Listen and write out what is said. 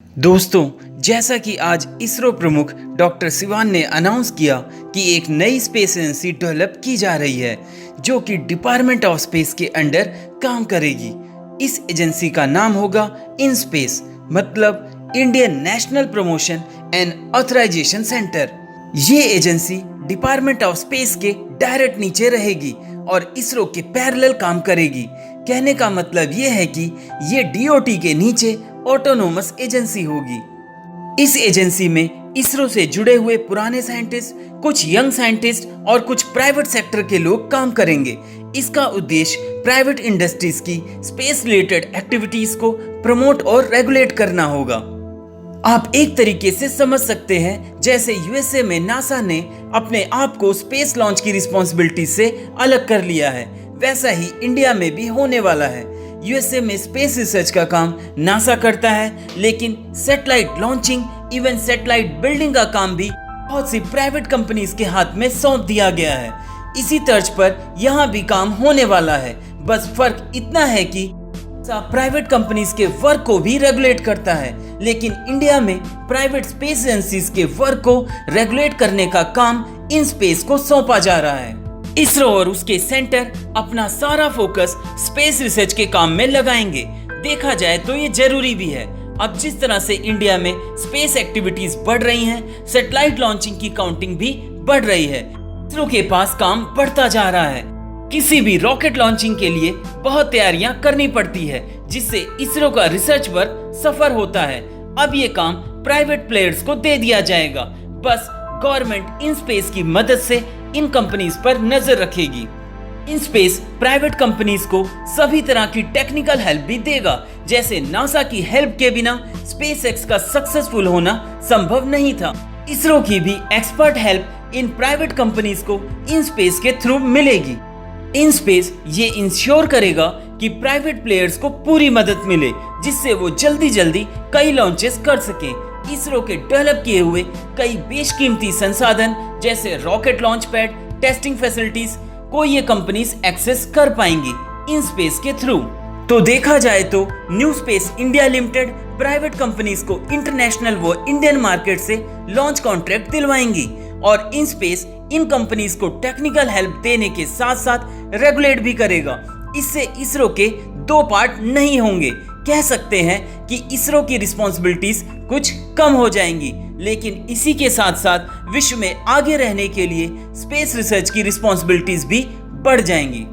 दोस्तों, जैसा कि आज इसरो प्रमुख डॉक्टर सिवान ने अनाउंस किया कि एक नई स्पेस एजेंसी डेवलप की जा रही है जो कि डिपार्टमेंट ऑफ स्पेस के अंडर काम करेगी। इस एजेंसी का नाम होगा इन स्पेस, मतलब Indian national promotion and authorisation centre. ये एजेंसी डिपार्टमेंट ऑफ स्पेस के डायरेक्ट नीचे रहेगी और इसरो के पैरेलल काम करेगी। कहने का मतलब ये है कि ये डीओटी के नीचे ऑटोनोमस एजेंसी होगी। इस एजेंसी में इसरो से जुड़े हुए पुराने साइंटिस्ट, कुछ यंग साइंटिस्ट और कुछ प्राइवेट सेक्टर के लोग काम करेंगे। इसका उद्देश्य प्राइवेट इंडस्ट्रीज की स्पेस रिलेटेड एक्टिविटीज को प्रमोट और रेगुलेट करना होगा। आप एक तरीके से समझ सकते हैं जैसे यूएसए में नासा ने अपने आप को स्पेस लॉन्च की रिस्पॉन्सिबिलिटी से अलग कर लिया है, वैसा ही इंडिया में भी होने वाला है। यूएसए में स्पेस रिसर्च का काम नासा करता है, लेकिन satellite launching, even satellite building का काम भी बहुत सी प्राइवेट कंपनीज के हाथ में सौंप दिया गया है। इसी तर्ज पर यहाँ भी काम होने वाला है, बस फर्क इतना है कि प्राइवेट कंपनीज के वर्क को भी रेगुलेट करता है, लेकिन इंडिया में प्राइवेट स्पेस एजेंसीज के वर्क को रेगुलेट करने का काम इन स्पेस को सौंपा जा रहा है। इसरो और उसके सेंटर अपना सारा फोकस स्पेस रिसर्च के काम में लगाएंगे। देखा जाए तो ये जरूरी भी है। अब जिस तरह से इंडिया में स्पेस एक्टिविटीज बढ़ रही हैं, सैटेलाइट लॉन्चिंग की काउंटिंग भी बढ़ रही है, इसरो के पास काम बढ़ता जा रहा है। किसी भी रॉकेट लॉन्चिंग के लिए बहुत तैयारियां करनी पड़ती है, जिससे इसरो का रिसर्च वर्क सफर होता है। अब ये काम प्राइवेट प्लेयर्स को दे दिया जाएगा। बस गवर्नमेंट इन स्पेस की मदद से इन कंपनीज पर नजर रखेगी। इन स्पेस प्राइवेट कंपनीज को सभी तरह की टेक्निकल हेल्प भी देगा। जैसे नासा की हेल्प के बिना स्पेसएक्स का सक्सेसफुल होना संभव नहीं था। इसरो की भी expert help in private companies को इन स्पेस के थ्रू मिलेगी। इन स्पेस ये इंश्योर करेगा कि प्राइवेट प्लेयर्स को पूरी मदद मिले, जिससे वो जल्दी कई लॉन्चेस कर सकें। इसरो के डेवलप किए हुए कई बेशकीमती संसाधन जैसे rocket launch pad, testing facilities को ये कंपनीज एक्सेस कर पाएंगी इन स्पेस के थ्रू। तो देखा जाए तो new space India limited private companies को इंटरनेशनल व इंडियन मार्केट से लॉन्च कॉन्ट्रैक्ट दिलवाएंगी और इन स्पेस इन कंपनीज को टेक्निकल हेल्प देने के साथ साथ रेगुलेट भी करेगा। इससे इसरो के दो पार्ट नहीं होंगे। कह सकते हैं कि इसरो की रिस्पॉन्सिबिलिटीज कुछ कम हो जाएंगी, लेकिन इसी के साथ साथ विश्व में आगे रहने के लिए स्पेस रिसर्च की रिस्पॉन्सिबिलिटीज भी बढ़ जाएंगी।